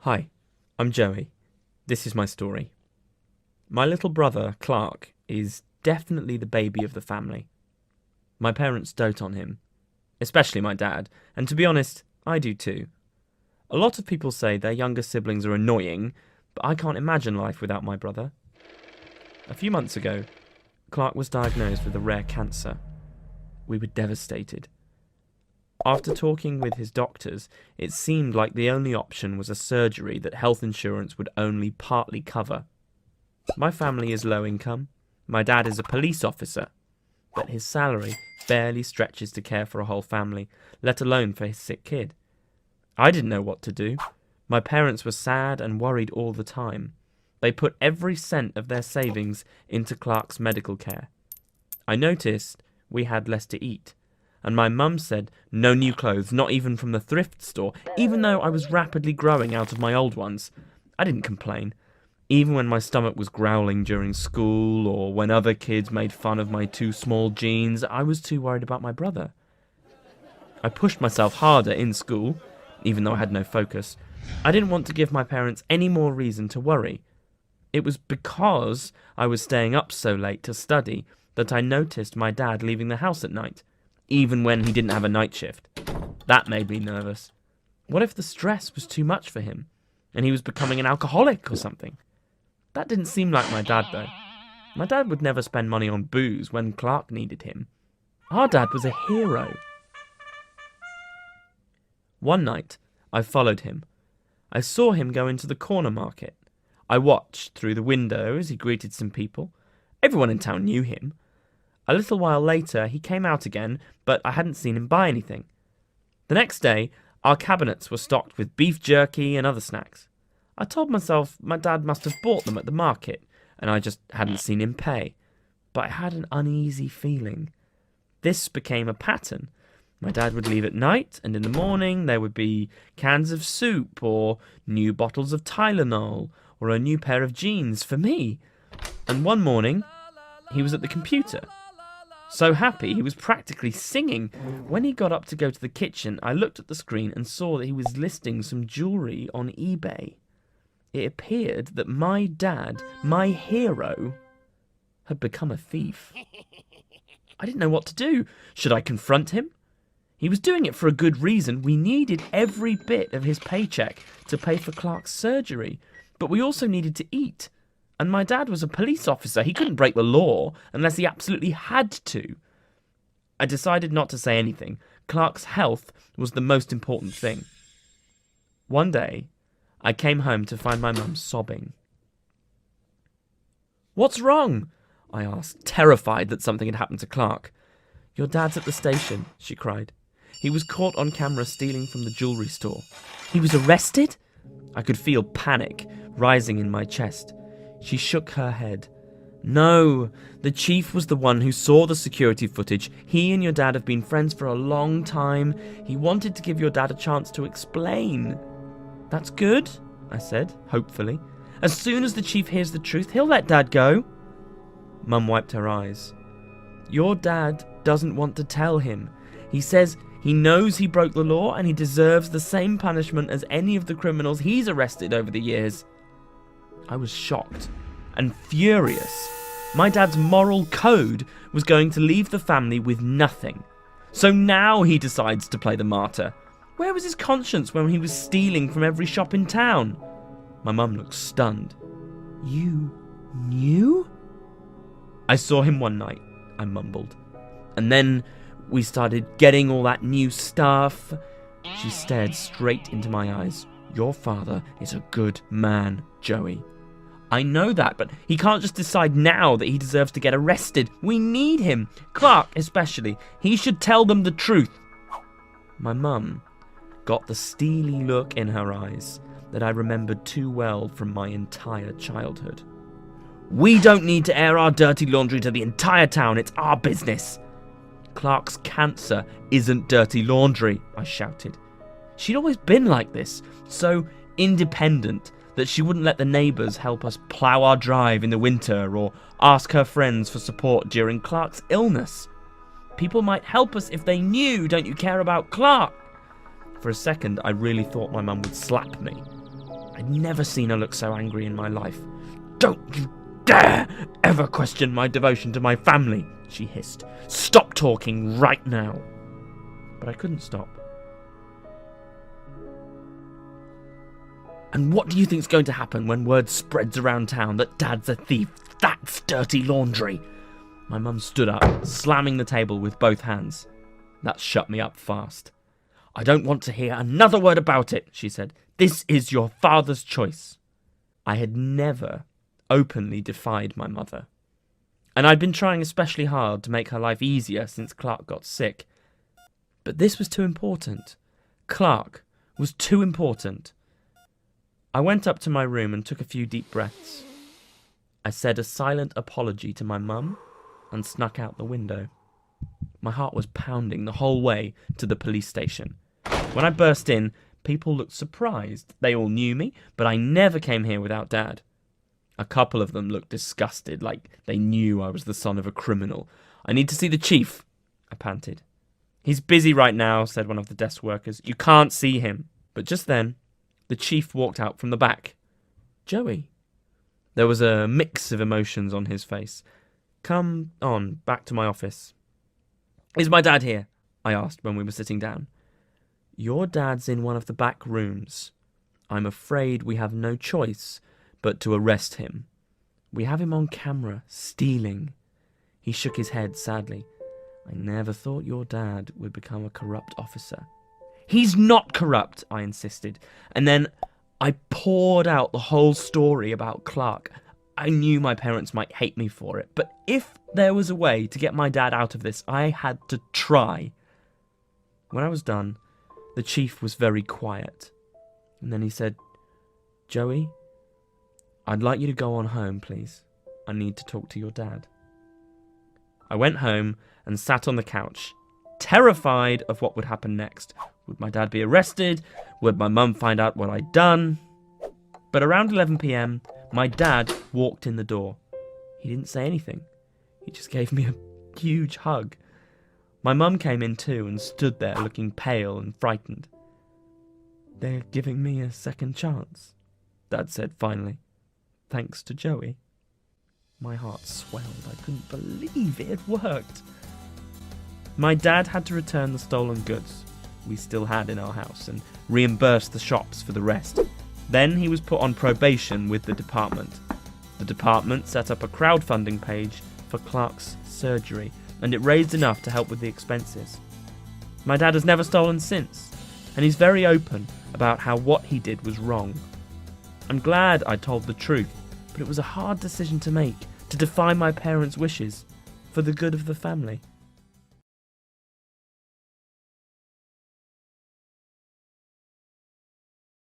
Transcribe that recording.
Hi, I'm Joey. This is my story. My little brother, Clark, is definitely the baby of the family. My parents dote on him, especially my dad, and to be honest, I do too. A lot of people say their younger siblings are annoying, but I can't imagine life without my brother. A few months ago, Clark was diagnosed with a rare cancer. We were devastated. After talking with his doctors, it seemed like the only option was a surgery that health insurance would only partly cover. My family is low income. My dad is a police officer, but his salary barely stretches to care for a whole family, let alone for his sick kid. I didn't know what to do. My parents were sad and worried all the time. They put every cent of their savings into Clark's medical care. I noticed we had less to eat. And my mum said no new clothes, not even from the thrift store, even though I was rapidly growing out of my old ones. I didn't complain. Even when my stomach was growling during school, or when other kids made fun of my too small jeans, I was too worried about my brother. I pushed myself harder in school, even though I had no focus. I didn't want to give my parents any more reason to worry. It was because I was staying up so late to study that I noticed my dad leaving the house at night, even when he didn't have a night shift. That made me nervous. What if the stress was too much for him, and he was becoming an alcoholic or something? That didn't seem like my dad, though. My dad would never spend money on booze when Clark needed him. Our dad was a hero. One night, I followed him. I saw him go into the corner market. I watched through the window as he greeted some people. Everyone in town knew him. A little while later, he came out again, but I hadn't seen him buy anything. The next day, our cabinets were stocked with beef jerky and other snacks. I told myself my dad must have bought them at the market, and I just hadn't seen him pay. But I had an uneasy feeling. This became a pattern. My dad would leave at night, and in the morning there would be cans of soup, or new bottles of Tylenol, or a new pair of jeans for me. And one morning, he was at the computer. So happy, he was practically singing. When he got up to go to the kitchen, I looked at the screen and saw that he was listing some jewellery on eBay. It appeared that my dad, my hero, had become a thief. I didn't know what to do. Should I confront him? He was doing it for a good reason. We needed every bit of his paycheck to pay for Clark's surgery, but we also needed to eat. And my dad was a police officer. He couldn't break the law unless he absolutely had to. I decided not to say anything. Clark's health was the most important thing. One day, I came home to find my mum sobbing. "What's wrong?" I asked, terrified that something had happened to Clark. "Your dad's at the station," she cried. "He was caught on camera stealing from the jewellery store." "He was arrested?" I could feel panic rising in my chest. She shook her head. "No, the chief was the one who saw the security footage. He and your dad have been friends for a long time. He wanted to give your dad a chance to explain." "That's good," I said, hopefully. "As soon as the chief hears the truth, he'll let dad go." Mum wiped her eyes. "Your dad doesn't want to tell him. He says he knows he broke the law and he deserves the same punishment as any of the criminals he's arrested over the years." I was shocked and furious. My dad's moral code was going to leave the family with nothing. So now he decides to play the martyr. Where was his conscience when he was stealing from every shop in town? My mum looked stunned. "You knew?" "I saw him one night," I mumbled. "And then we started getting all that new stuff." She stared straight into my eyes. "Your father is a good man, Joey." "I know that, but he can't just decide now that he deserves to get arrested. We need him. Clark, especially. He should tell them the truth." My mum got the steely look in her eyes that I remembered too well from my entire childhood. "We don't need to air our dirty laundry to the entire town. It's our business." "Clark's cancer isn't dirty laundry," I shouted. She'd always been like this, so independent that she wouldn't let the neighbours help us plough our drive in the winter or ask her friends for support during Clark's illness. "People might help us if they knew. Don't you care about Clark?" For a second, I really thought my mum would slap me. I'd never seen her look so angry in my life. "Don't you dare ever question my devotion to my family," she hissed. "Stop talking right now." But I couldn't stop. "And what do you think's going to happen when word spreads around town that Dad's a thief? That's dirty laundry." My mum stood up, slamming the table with both hands. That shut me up fast. "I don't want to hear another word about it," she said. "This is your father's choice." I had never openly defied my mother, and I'd been trying especially hard to make her life easier since Clark got sick. But this was too important. Clark was too important. I went up to my room and took a few deep breaths. I said a silent apology to my mum and snuck out the window. My heart was pounding the whole way to the police station. When I burst in, people looked surprised. They all knew me, but I never came here without Dad. A couple of them looked disgusted, like they knew I was the son of a criminal. "I need to see the chief," I panted. "He's busy right now," said one of the desk workers. "You can't see him." But just then, the chief walked out from the back. "Joey." There was a mix of emotions on his face. "Come on, back to my office." "Is my dad here?" I asked when we were sitting down. "Your dad's in one of the back rooms. I'm afraid we have no choice but to arrest him. We have him on camera, stealing." He shook his head sadly. "I never thought your dad would become a corrupt officer." "He's not corrupt," I insisted. And then I poured out the whole story about Clark. I knew my parents might hate me for it, but if there was a way to get my dad out of this, I had to try. When I was done, the chief was very quiet. And then he said, "Joey, I'd like you to go on home, please. I need to talk to your dad." I went home and sat on the couch, terrified of what would happen next. Would my dad be arrested? Would my mum find out what I'd done? But around 11 p.m, my dad walked in the door. He didn't say anything. He just gave me a huge hug. My mum came in too and stood there looking pale and frightened. "They're giving me a second chance," Dad said finally. "Thanks to Joey." My heart swelled. I couldn't believe it had worked. My dad had to return the stolen goods we still had in our house and reimburse the shops for the rest. Then he was put on probation with the department. The department set up a crowdfunding page for Clark's surgery, and it raised enough to help with the expenses. My dad has never stolen since, and he's very open about how what he did was wrong. I'm glad I told the truth, but it was a hard decision to make, to defy my parents' wishes for the good of the family.